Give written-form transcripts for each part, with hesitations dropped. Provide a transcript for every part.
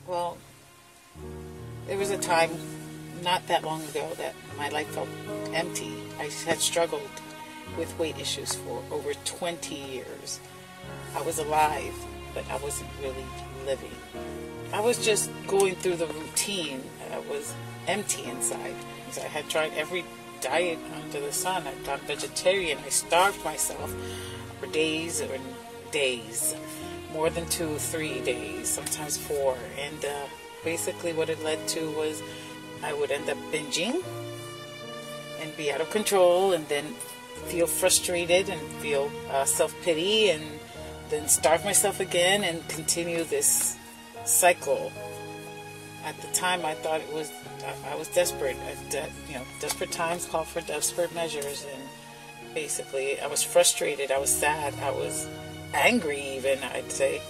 Well, there was a time not that long ago that my life felt empty. I had struggled with weight issues for over 20 years. I was alive, but I wasn't really living. I was just going through the routine. I was empty inside. So I had tried every diet under the sun. I'd gone vegetarian. I starved myself for days, more than 2, 3 days, sometimes 4. And basically what it led to was I would end up binging and be out of control, and then feel frustrated and feel self-pity, and then starve myself again and continue this cycle. At the time, I thought I was desperate. Desperate times call for desperate measures, and basically I was frustrated, I was sad, I was angry even, I'd say.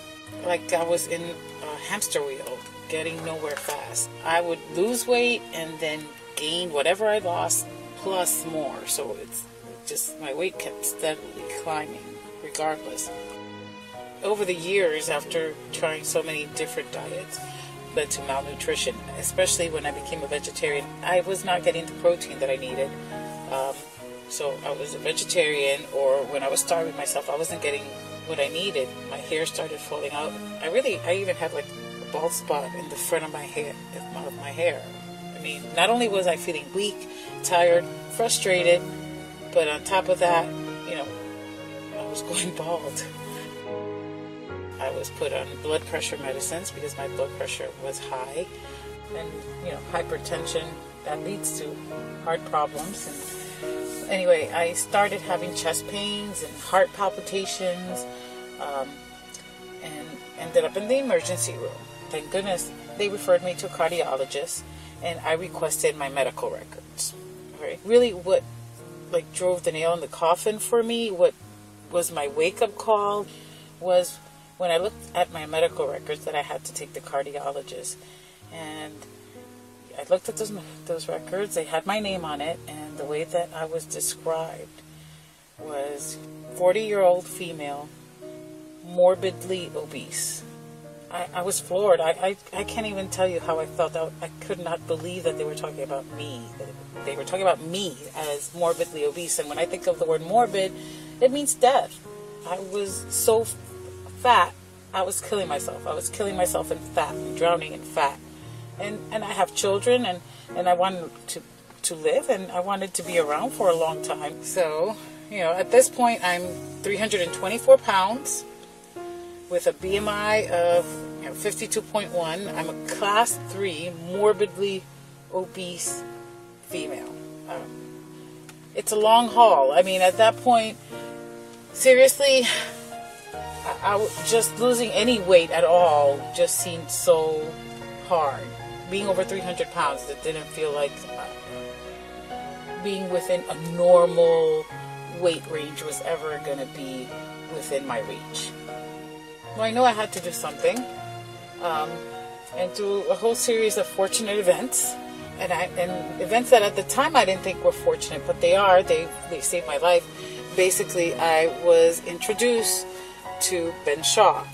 Like I was in a hamster wheel, getting nowhere fast. I would lose weight and then gain whatever I lost plus more. So it's just, my weight kept steadily climbing regardless. Over the years, after trying so many different diets, led to malnutrition, especially when I became a vegetarian. I was not getting the protein that I needed. So I was a vegetarian, or when I was starving myself, I wasn't getting what I needed. My hair started falling out. I even had like a bald spot in the front of my hair. I mean, not only was I feeling weak, tired, frustrated, but on top of that, I was going bald. I was put on blood pressure medicines because my blood pressure was high, and hypertension, that leads to heart problems. And anyway, I started having chest pains and heart palpitations, and ended up in the emergency room. Thank goodness they referred me to a cardiologist, and I requested my medical records. Right? Really, what drove the nail in the coffin for me, what was my wake-up call, was when I looked at my medical records that I had to take the cardiologist. And I looked at those records. They had my name on it, and the way that I was described was 40-year-old female, morbidly obese. I was floored. I can't even tell you how I felt. I could not believe that they were talking about me. They were talking about me as morbidly obese. And when I think of the word morbid, it means death. I was so fat, I was killing myself. I was killing myself in fat, drowning in fat. And I have children, and I wanted to live, and I wanted to be around for a long time. So, at this point, I'm 324 pounds with a BMI of 52.1. I'm a class 3 morbidly obese female. It's a long haul. I mean, at that point, seriously, just losing any weight at all just seemed so hard. Being over 300 pounds, it didn't feel like being within a normal weight range was ever going to be within my reach. Well, I know I had to do something, and through a whole series of fortunate events, and events that at the time I didn't think were fortunate, but they are. They saved my life. Basically, I was introduced to Ben Shaw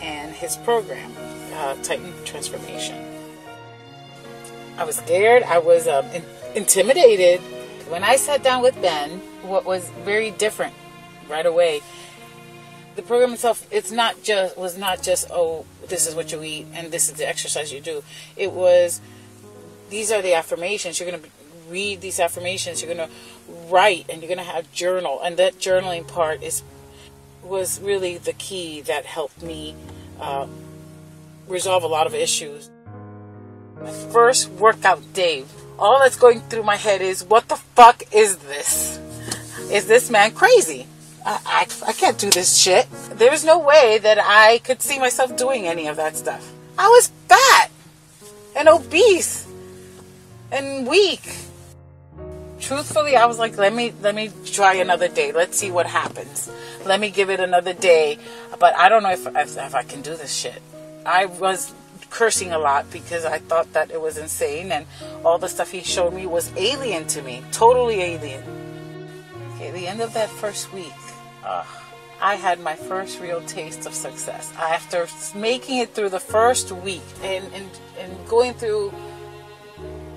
and his program, Titan Transformation. I was scared. I was intimidated. When I sat down with Ben, what was very different right away, the program itself, was not just, oh, this is what you eat and this is the exercise you do. It was, these are the affirmations. You're going to read these affirmations. You're going to write, and you're going to have journal. And that journaling part was really the key that helped me resolve a lot of issues. My first workout day, all that's going through my head is, what the fuck is this? Is this man crazy? I can't do this shit. There's no way that I could see myself doing any of that stuff. I was fat and obese and weak. Truthfully, I was like, let me try another day. Let's see what happens. Let me give it another day. But I don't know if I can do this shit. I was cursing a lot because I thought that it was insane, and all the stuff he showed me was alien to me. Totally alien. Okay, the end of that first week, I had my first real taste of success. After making it through the first week and going through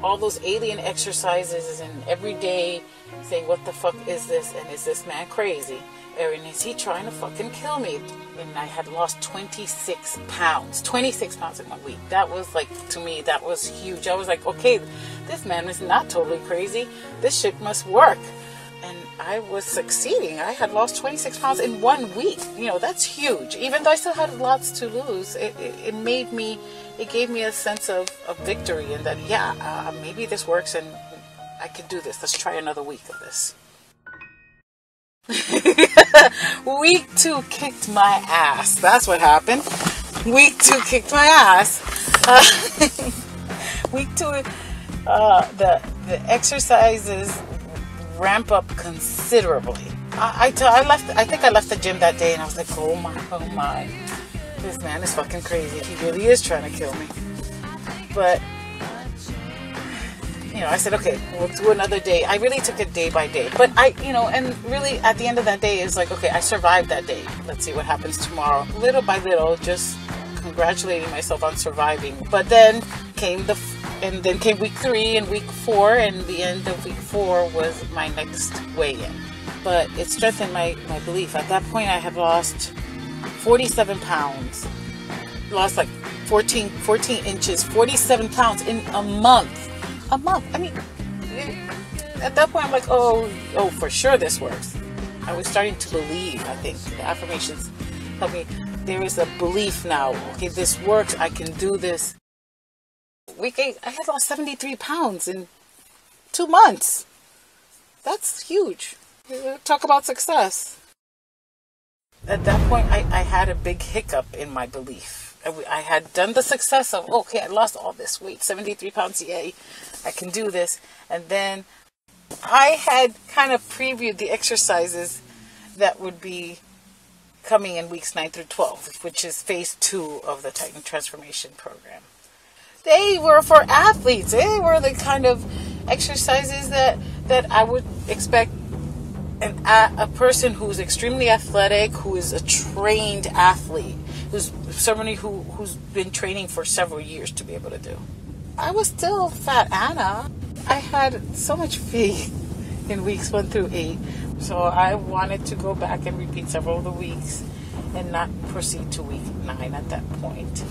all those alien exercises and every day saying, what the fuck is this? And is this man crazy? And is he trying to fucking kill me? And I had lost 26 pounds. 26 pounds in 1 week. That was like, to me, that was huge. I was like, okay, this man is not totally crazy. This shit must work. And I was succeeding. I had lost 26 pounds in 1 week. You know, that's huge. Even though I still had lots to lose, it gave me a sense of victory, and that, yeah, maybe this works and I could do this. Let's try another week of this. Week 2 kicked my ass. That's what happened. Week 2 kicked my ass. Week 2, the exercises ramp up considerably. I think I left the gym that day and I was like, oh my, this man is fucking crazy. He really is trying to kill me. But you know, I said, okay, we'll do another day. I really took it day by day. But and really at the end of that day, it's like, okay, I survived that day. Let's see what happens tomorrow. Little by little, just congratulating myself on surviving. But then came week 3 and week 4, and the end of week 4 was my next weigh-in. But it strengthened my belief. At that point, I had lost 47 pounds. Lost like 14 inches, 47 pounds in a month. A month. I mean, at that point, I'm like, oh, for sure this works. I was starting to believe. I think the affirmations helped me. There is a belief now. Okay, this works. I can do this. I had lost 73 pounds in 2 months. That's huge. Talk about success. At that point, I had a big hiccup in my belief. I had done the success of, okay, I lost all this weight, 73 pounds, yay, I can do this. And then I had kind of previewed the exercises that would be coming in weeks 9 through 12, which is phase 2 of the Titan Transformation Program. They were for athletes. They were the kind of exercises that I would expect a person who's extremely athletic, who is a trained athlete, who's somebody who's been training for several years to be able to do. I was still Fat Anna. I had so much faith in weeks 1 through 8, so I wanted to go back and repeat several of the weeks and not proceed to week 9 at that point.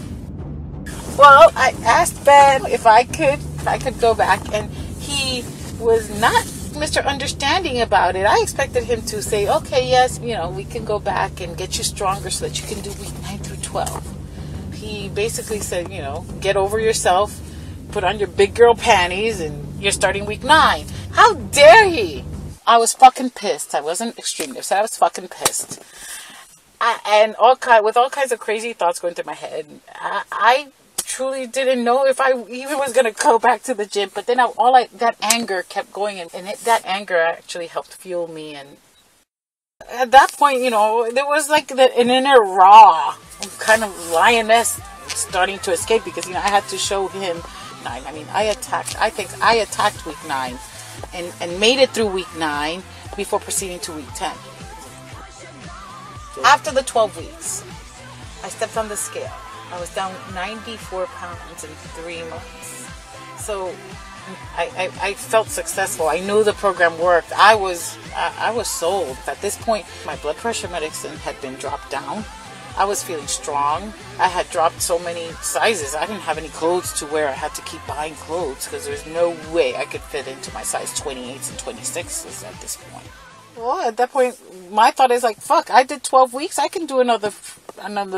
Well, I asked Ben if I could go back, and he was not Mr. Understanding about it. I expected him to say, okay, yes, we can go back and get you stronger so that you can do week 9 through 12. He basically said, get over yourself, put on your big girl panties, and you're starting week 9. How dare he? I was fucking pissed. I wasn't extremely upset. I was fucking pissed. With all kinds of crazy thoughts going through my head. I truly didn't know if I even was going to go back to the gym, but then that anger kept going, and that anger actually helped fuel me. And at that point, there was like an inner raw kind of lioness starting to escape, because I had to show him 9. I mean, I think I attacked week 9 and made it through week 9 before proceeding to week 10. After the 12 weeks, I stepped on the scale. I was down 94 pounds in 3 months. So I felt successful. I knew the program worked. I was sold. At this point, my blood pressure medicine had been dropped down. I was feeling strong. I had dropped so many sizes. I didn't have any clothes to wear. I had to keep buying clothes because there's no way I could fit into my size 28s and 26s at this point. Well, at that point, my thought is like, fuck, I did 12 weeks. I can do another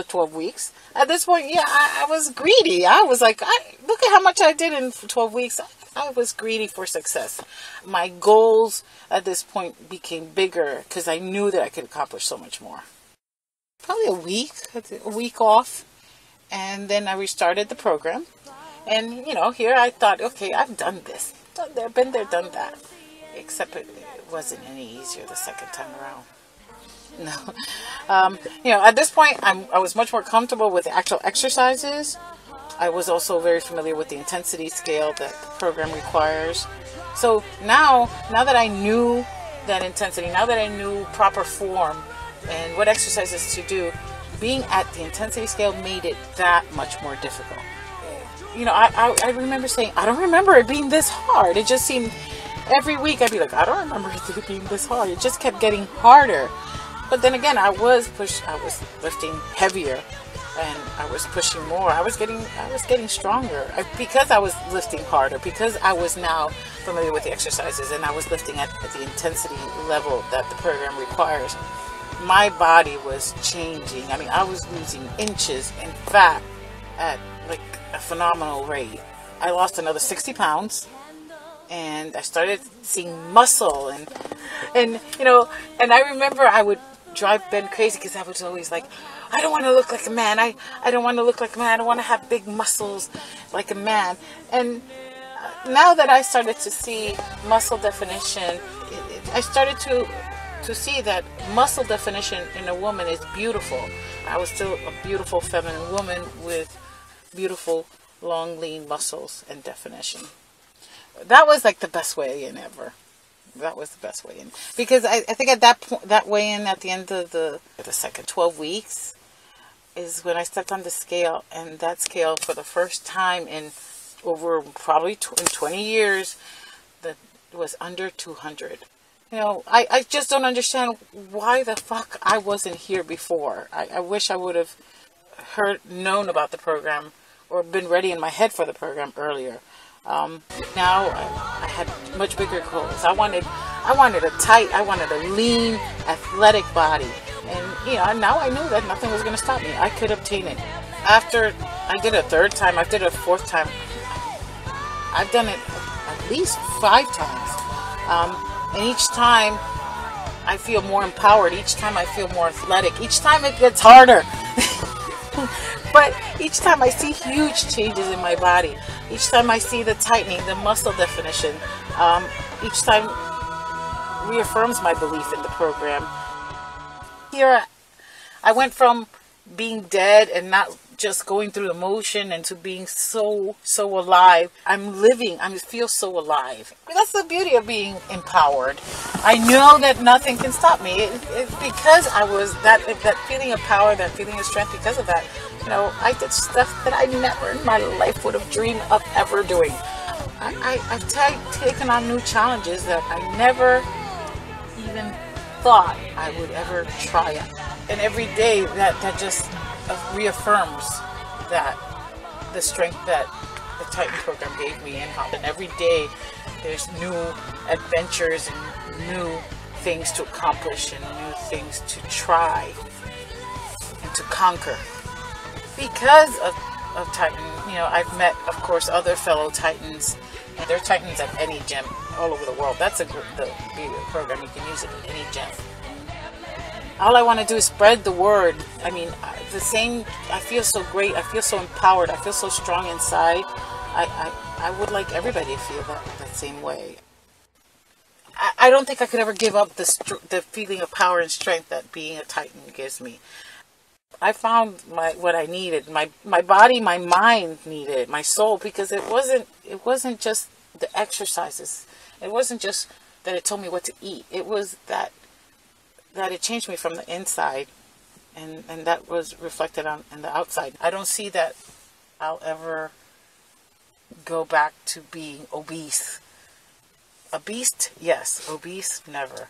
12 weeks. At this point, yeah, I was greedy. I was like, look at how much I did in 12 weeks. I was greedy for success. My goals at this point became bigger because I knew that I could accomplish so much more. Probably a week off. And then I restarted the program. And, here I thought, okay, I've done this. Been there, done that. Except it wasn't any easier the second time around. No. At this point, I was much more comfortable with the actual exercises. I was also very familiar with the intensity scale that the program requires. So now that I knew that intensity, now that I knew proper form and what exercises to do, being at the intensity scale made it that much more difficult. You know, I remember saying, I don't remember it being this hard. It just seemed, every week I'd be like, I don't remember it being this hard. It just kept getting harder. But then again, I was lifting heavier, and I was pushing more. I was getting stronger because I was lifting harder, because I was now familiar with the exercises, and I was lifting at the intensity level that the program requires. My body was changing. I mean, I was losing inches in fat at like a phenomenal rate. I lost another 60 pounds, and I started seeing muscle, and you know, and I remember I would drive Ben crazy because I was always like, I don't want to look like a man. I don't want to look like a man. I don't want to have big muscles like a man. And now that I started to see muscle definition, I started to see that muscle definition in a woman is beautiful. I was still a beautiful feminine woman with beautiful long lean muscles and definition. That was like the best way in ever. That was the best way in, because I think at that point, that way in at the end of the second 12 weeks is when I stepped on the scale, and that scale for the first time in over probably in 20 years that was under 200. You know, I just don't understand why the fuck I wasn't here before. I wish I would have known about the program or been ready in my head for the program earlier. Now I had much bigger goals. I wanted a lean, athletic body. And, you know, now I knew that nothing was going to stop me. I could obtain it. After I did a third time, I did a fourth time. I've done it at least 5 times. And each time I feel more empowered. Each time I feel more athletic. Each time it gets harder. But each time I see huge changes in my body. Each time I see the tightening, the muscle definition. Each time reaffirms my belief in the program. Here I went from being dead and not just going through the motion and to being so alive. I'm living. I feel so alive. That's the beauty of being empowered. I know that nothing can stop me. It's because I was that feeling of power, that feeling of strength. Because of that, you know, I did stuff that I never in my life would have dreamed of ever doing. I've taken on new challenges that I never even thought I would ever try it. And every day that just reaffirms that the strength that the Titan program gave me, and every day there's new adventures and new things to accomplish and new things to try and to conquer. Because of Titan, you know, I've met, of course, other fellow Titans, and they're Titans at any gym all over the world. That's the program. You can use it at any gym. All I want to do is spread the word. I mean, I feel so great. I feel so empowered. I feel so strong inside. I would like everybody to feel that same way. I don't think I could ever give up the feeling of power and strength that being a Titan gives me. I found what I needed. My body, my mind needed, my soul, because it wasn't just the exercises. It wasn't just that it told me what to eat. It was that it changed me from the inside, and that was reflected on the outside. I don't see that I'll ever go back to being obese. A beast, yes. Obese, never.